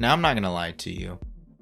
Now I'm not gonna lie to you.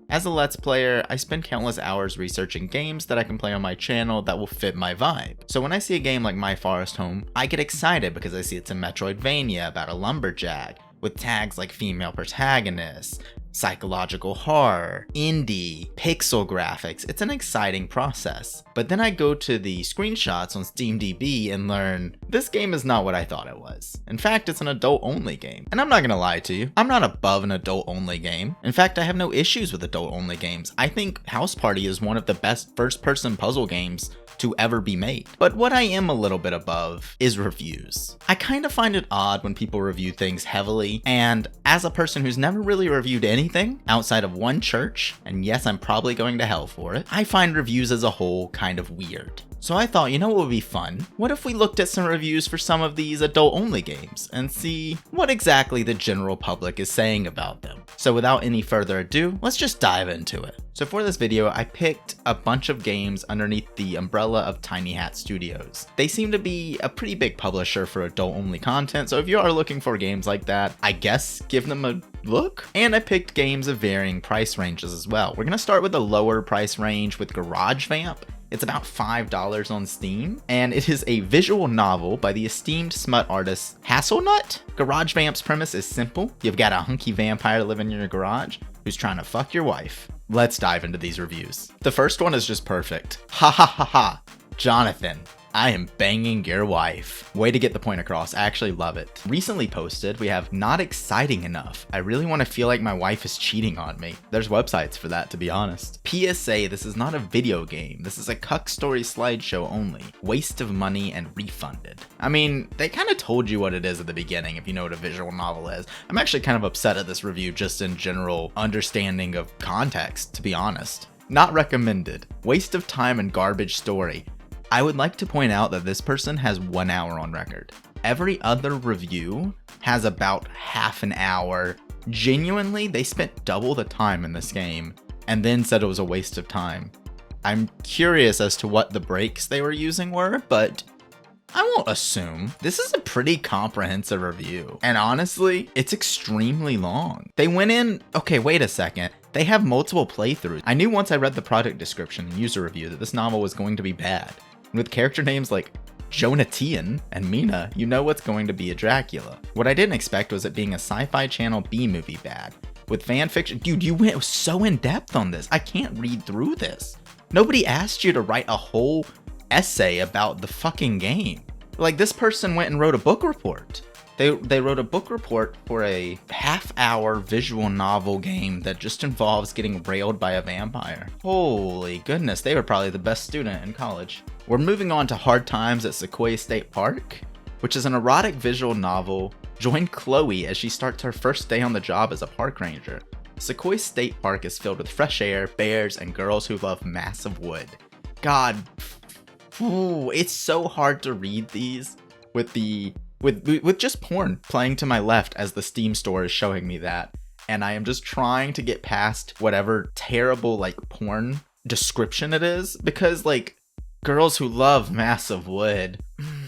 As a Let's Player, I spend countless hours researching games that I can play on my channel that will fit my vibe. So when I see a game like My Forest Home, I get excited because I see it's a Metroidvania about a lumberjack, with tags like female protagonist, psychological horror, indie, pixel graphics. It's an exciting process. But then I go to the screenshots on SteamDB and learn this game is not what I thought it was. In fact, it's an adult-only game. And I'm not gonna lie to you, I'm not above an adult-only game. In fact, I have no issues with adult-only games. I think House Party is one of the best first-person puzzle games to ever be made. But what I am a little bit above is reviews. I kind of find it odd when people review things heavily, and as a person who's never really reviewed anything outside of one church, and yes, I'm probably going to hell for it, I find reviews as a whole kind of weird. So I thought, you know what would be fun? What if we looked at some reviews for some of these adult-only games and see what exactly the general public is saying about them? So without any further ado, let's just dive into it. So for this video, I picked a bunch of games underneath the umbrella of Tiny Hat Studios. They seem to be a pretty big publisher for adult-only content, so if you are looking for games like that, I guess give them a look. And I picked games of varying price ranges as well. We're gonna start with a lower price range with Garage Vamp. It's about $5 on Steam, and it is a visual novel by the esteemed smut artist Hasselnut. Garage Vamp's premise is simple. You've got a hunky vampire living in your garage who's trying to fuck your wife. Let's dive into these reviews. The first one is just perfect. Ha ha ha ha. Jonathan, I am banging your wife. Way to get the point across. I actually love it. Recently posted, we have not exciting enough. I really want to feel like my wife is cheating on me. There's websites for that, to be honest. PSA, this is not a video game. This is a cuck story slideshow only. Waste of money and refunded. I mean, they kind of told you what it is at the beginning if you know what a visual novel is. I'm actually kind of upset at this review just in general understanding of context, to be honest. Not recommended. Waste of time and garbage story. I would like to point out that this person has 1 hour on record. Every other review has about half an hour. Genuinely, they spent double the time in this game and then said it was a waste of time. I'm curious as to what the breaks they were using were, but I won't assume. This is a pretty comprehensive review. And honestly, it's extremely long. They went in, okay, wait a second. They have multiple playthroughs. I knew once I read the product description and user review that this novel was going to be bad. With character names like Jonatian and Mina, you know what's going to be a Dracula. What I didn't expect was it being a Sci-Fi Channel B-movie bad. With fan fiction, dude, you went so in depth on this. I can't read through this. Nobody asked you to write a whole essay about the fucking game. Like, this person went and wrote a book report. They wrote a book report for a half-hour visual novel game that just involves getting railed by a vampire. Holy goodness, they were probably the best student in college. We're moving on to Hard Times at Sequoia State Park, which is an erotic visual novel. Join Chloe as she starts her first day on the job as a park ranger. Sequoia State Park is filled with fresh air, bears, and girls who love massive wood. God, it's so hard to read these with just porn playing to my left as the Steam store is showing me that. And I am just trying to get past whatever terrible like porn description it is, because like girls who love massive wood,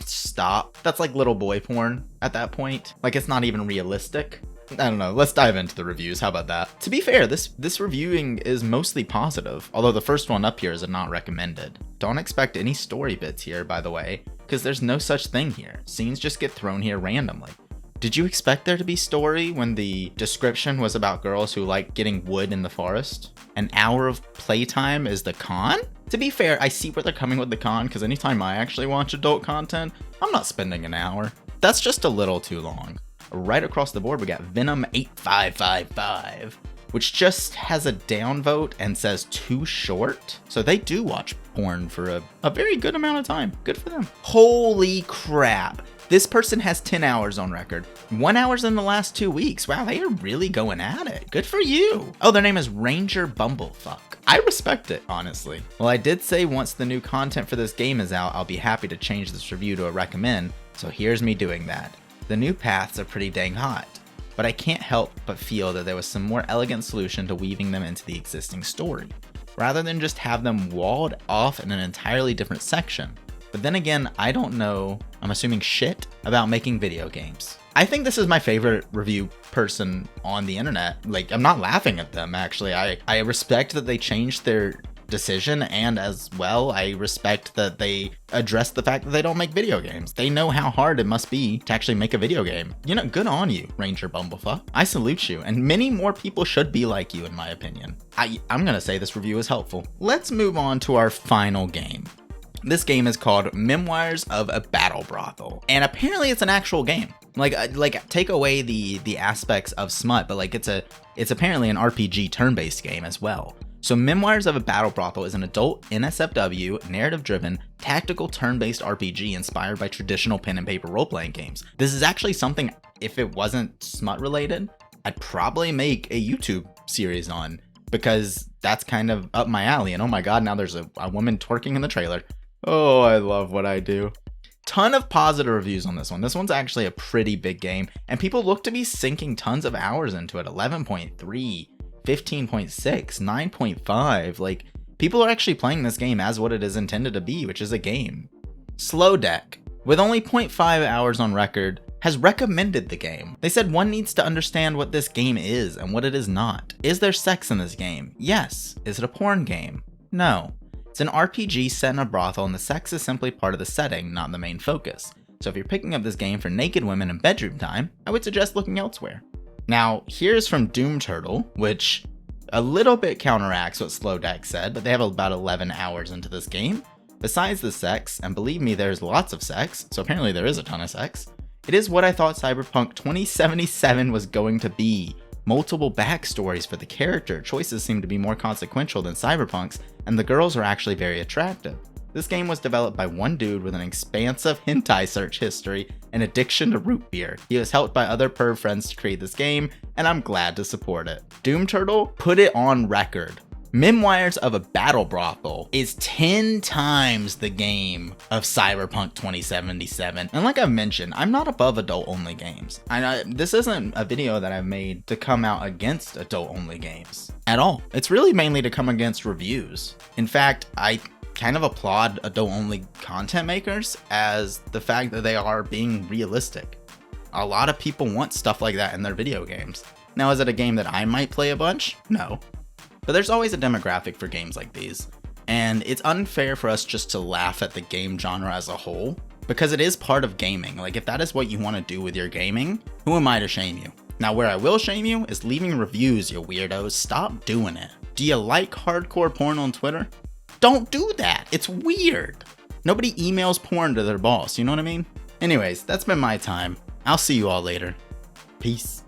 stop. That's like little boy porn at that point. Like, it's not even realistic. I don't know, let's dive into the reviews, how about that? To be fair, this reviewing is mostly positive, although the first one up here is a not recommended. Don't expect any story bits here, by the way, because there's no such thing here. Scenes just get thrown here randomly. Did you expect there to be story when the description was about girls who like getting wood in the forest? An hour of playtime is the con? To be fair, I see where they're coming with the con, because anytime I actually watch adult content, I'm not spending an hour. That's just a little too long. Right across the board, we got Venom 8555, which just has a downvote and says too short. So they do watch porn for a very good amount of time. Good for them. Holy crap. This person has 10 hours on record. 1 hour's in the last 2 weeks. Wow, they are really going at it. Good for you. Oh, their name is Ranger Bumblefuck. I respect it, honestly. Well, I did say once the new content for this game is out, I'll be happy to change this review to a recommend. So here's me doing that. The new paths are pretty dang hot, but I can't help but feel that there was some more elegant solution to weaving them into the existing story, rather than just have them walled off in an entirely different section. But then again, I don't know, I'm assuming shit about making video games. I think this is my favorite review person on the internet. Like, I'm not laughing at them, actually. I respect that they changed their decision, and as well, I respect that they address the fact that they don't make video games. They know how hard it must be to actually make a video game. You know, good on you, Ranger Bumblefuck. I salute you, and many more people should be like you, in my opinion. I'm gonna say this review is helpful. Let's move on to our final game. This game is called Memoirs of a Battle Brothel, and apparently it's an actual game. Like take away the aspects of smut, but like it's apparently an RPG turn-based game as well. So Memoirs of a Battle Brothel is an adult NSFW, narrative-driven, tactical turn-based RPG inspired by traditional pen and paper role-playing games. This is actually something, if it wasn't smut-related, I'd probably make a YouTube series on, because that's kind of up my alley. And oh my god, now there's a woman twerking in the trailer. Oh, I love what I do. Ton of positive reviews on this one. This one's actually a pretty big game, and people look to be sinking tons of hours into it. 11.3. 15.6, 9.5, like, people are actually playing this game as what it is intended to be, which is a game. Slow Deck, with only 0.5 hours on record, has recommended the game. They said one needs to understand what this game is and what it is not. Is there sex in this game? Yes. Is it a porn game? No. It's an RPG set in a brothel, and the sex is simply part of the setting, not the main focus. So if you're picking up this game for naked women and bedroom time, I would suggest looking elsewhere. Now, here's from Doom Turtle, which a little bit counteracts what Slow Deck said, but they have about 11 hours into this game. Besides the sex, and believe me, there's lots of sex, so apparently there is a ton of sex, it is what I thought Cyberpunk 2077 was going to be. Multiple backstories for the character, choices seem to be more consequential than Cyberpunk's, and the girls are actually very attractive. This game was developed by one dude with an expansive hentai search history and addiction to root beer. He was helped by other perv friends to create this game, and I'm glad to support it. Doom Turtle put it on record. Memoirs of a Battle Brothel is 10 times the game of Cyberpunk 2077. And like I've mentioned, I'm not above adult-only games. This isn't a video that I've made to come out against adult-only games at all. It's really mainly to come against reviews. In fact, I kind of applaud adult-only content makers as the fact that they are being realistic. A lot of people want stuff like that in their video games. Now, is it a game that I might play a bunch? No. But there's always a demographic for games like these, and it's unfair for us just to laugh at the game genre as a whole, because it is part of gaming. Like, if that is what you want to do with your gaming, who am I to shame you? Now, where I will shame you is leaving reviews, you weirdos. Stop doing it. Do you like hardcore porn on Twitter? Don't do that. It's weird. Nobody emails porn to their boss, you know what I mean? Anyways, that's been my time. I'll see you all later. Peace.